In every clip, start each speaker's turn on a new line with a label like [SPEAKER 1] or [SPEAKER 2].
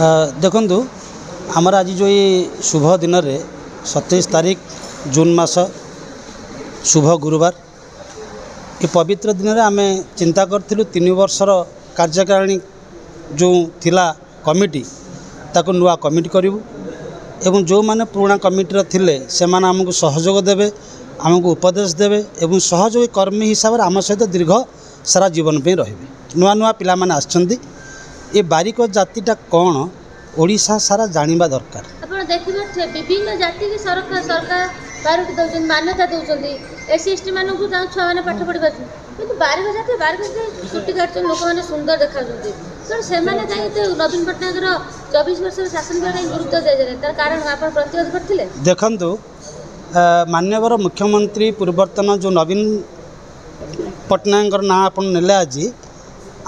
[SPEAKER 1] देखु आमर आज जो ये शुभ दिन रे 27 तारीख जून मास शुभ गुरुवार ये पवित्र दिन रे आमे चिंता करथिलु 3 वर्षर कार्यकारिणी जो थिला कमिटी ताको नुआ कमिटी करिवु एवं जो माने पुराना कमिटी थिले से माने हमको सहयोग देवे आमको उपदेश देवे एवं सहयोगी कर्मी हिसाब से आम सहित दीर्घ सारा जीवन पे रहिबे। नुआ नुआ पिला माने आछंदी ये बारिक जातिटा कौन ओडिशा सारा जानिबा दरकार।
[SPEAKER 2] आपण देखिबे विभिन्न जाति के सरकार बारिक दउछन मान्यता दउछन एससी एसटी मानकु ता छुआ माने पाठ पढि बाछु किंतु बारिक जाति छुट्टी काटछन लोक माने सुंदर देखाछन तो से माने जाई नवीन पटनायक रो 24 वर्ष शासन के गुरुत्व दे जाले तार कारण आपण प्रतिरोध करथिले। देखंतु
[SPEAKER 1] मान्यवर मुख्यमंत्री पूर्वतन जो नवीन पटनायक ना आपण नेले आज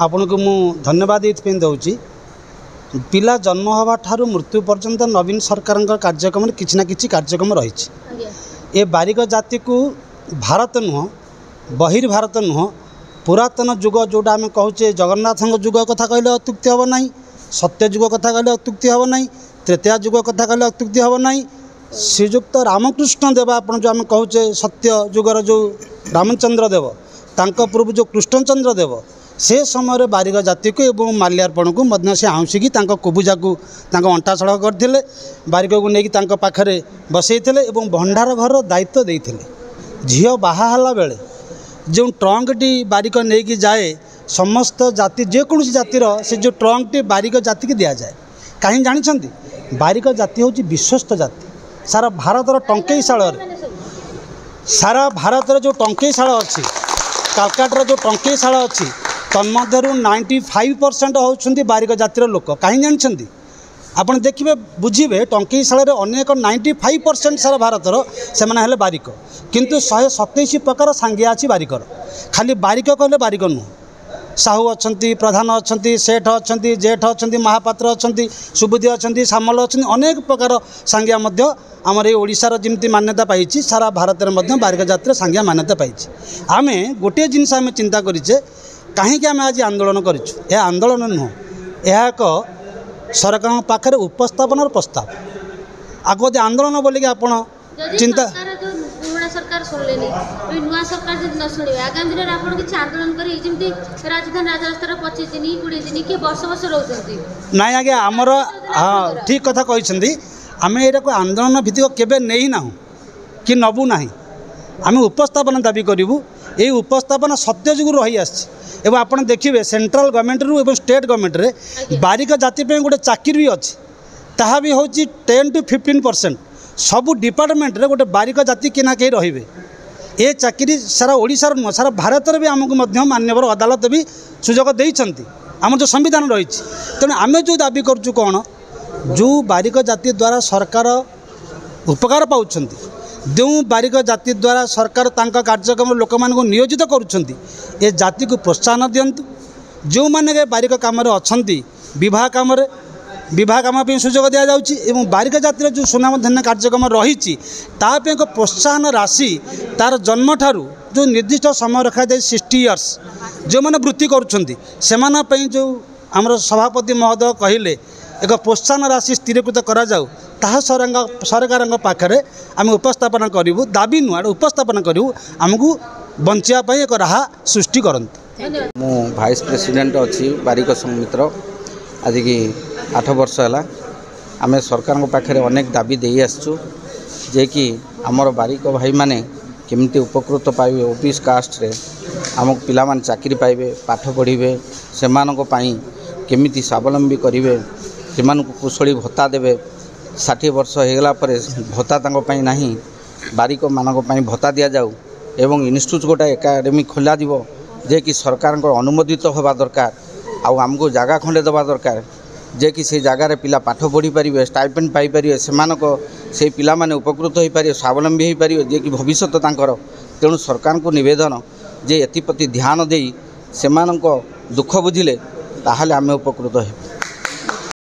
[SPEAKER 1] आपन को मु धन्यवाद ये दूची पिला जन्म हवा ठारू मृत्यु पर्यंत नवीन सरकार कार्यक्रम किसी ना कि कार्यक्रम रही ए बारिक जाति को भारत नुह बहिर्भारत नुह पुरातन युग जोटा आम कहचे जगन्नाथ युग कथा कहले अत्युक्ति हम ना सत्य युग कथा कहले अत्युक्ति हम ना त्रेता युग कथा कहले अत्युक्ति हम ना श्रीजुक्त रामकृष्ण देव आप जो आम कहचे सत्य युगर जो रामचंद्र देव तांको पूर्व जो कृष्णचंद्र देव से समय बारिक जाति को एवं माल्यार्पण को से आउसिकी कबूजा को अंटा सड़क करते बारिक को लेकिन पाखे बसईते और भंडार घर दायित्व देते झील बाहा बेले जो ट्रंकटी बारिक नहीं जाए समस्त जाति जेकोसी जातिर से जो ट्रंकटी बारिक जाति की दि जाए कहीं जानते बारिक जाति हूँ विश्वस्त जाति सारा भारतर टंकेशाल सारा भारतर जो टंकेशाल अच्छी कालकाटार जो टंकेशाल अच्छी तन्मध्य 95% होती बारिक जातिर लोक कहीं जानते आपड़ देखिए बुझे टंकेशाल अनेक 95% सारा भारतर से माने बारिक किंतु 127 प्रकार सांगिया अच्छी बारिकर खाली बारिक कहले बारिक नुह साहू अच्छा प्रधान अच्छा सेठ अच्छा जेठ अच्छा महापात्र अच्छा सुबुद्धि अच्छा सामल अच्छा अनेक प्रकार सांगिया आमर ये ओडिशार जमी मान्यता पाई सारा भारत में बारिक जातिर सांगिया मान्यता पाई आम गोटे जिनस आम चिंता करें कहीं आम आज आंदोलन करूँ यह आंदोलन नुह यह एक सरकार पाखे उपस्थापन प्रस्ताव आगे आंदोलन बोलिक आप चिंता
[SPEAKER 2] सरकार सुनले नुआ सरकार जब न शुणे आगामी दिन आप किसी आंदोलन करी राजधानी राजरास्तार 25 दिन 20 दिन किए वर्ष वर्ष रोचे
[SPEAKER 1] ना आज्ञा आमर हाँ ठीक कथा कहते आम यहाँ आंदोलन भित्तिक केबे नहीं ना कि नबू ना आम उपस्थापन दाबी करूँ ये उपस्थापन सत्य जुगु रही आसो आप देखिए सेंट्रल गवर्नमेंट रु एवं स्टेट गवर्नमेंट रे बारिक जाति गोटे चाकरी भी अच्छी ताहा भी हूँ 10 to 15% सबू डिपार्टमेंट रे गोटे बारिक जाति कि ना कहीं रे ये चाकरी सारा ओडिशार नुह सारा भारत भी आमको मान्यवर अदालत भी सुजोग देइछंती आम जो संविधान रही तेणु आम जो दाबी करूँ कौन जो बारिक जाति द्वारा सरकार उपकार पाँच जो बारिक जाति द्वारा सरकार तांका कार्यक्रम लोक मान नियोजित करुँच ए जाति को प्रोत्साहन दिंतु जो मैंने बारिक कम अच्छा विवाह कम सुजोग दि जाऊँगी बारिक जातिर जो सुनामधन्य कार्यक्रम रही एक प्रोत्साहन राशि तार जन्म ठारू जो निर्दिष्ट समय रखा जाए 60 इयर्स जो मैंने वृत्ति करुँच जो आमर सभापति महोदय कहले एक प्रोत्साहन राशि स्थिरीकृत करा जाऊ ताहा सरकार पाखे आम उपस्थापन करूँ दाबी नुआ उपस्थापन करूँ आमको बचापी एक राह सृष्टि करते।
[SPEAKER 3] मु भाइस प्रेसिडेंट अच्छी बारिक संमित्र आज की 8 वर्ष है आम सरकार पाखे अनेक दाबी दे आसचु जे कि आमर बारिक भाई माने केमती उपकृत पाइबे ओबीसी कास्ट रे आम पिला मान चाकरी पाइबे पाठ पढ़िबे से केमिति स्वावलंबी करिवे से कुशली भत्ता देवे 60 वर्ष होगला भत्ता नहीं बारिक मानक भत्ता दि जाऊ एवं इन्स्टिट्यूट गोटे एकाडेमी खोल जे कि सरकार अनुमोदित होगा दरकार आमको जगह खंडे दबा दरकार जे कि से जगार पिला पाठ पढ़ी पारे स्टाइपेंड पाइपर से पिला माने उपकृत हो पारे स्वावलंबी हो पारे जे कि भविष्य तेणु सरकार को निवेदन जे एप्रति ध्यान दे से दुख बुझिले ताहले आमे उपकृत हो।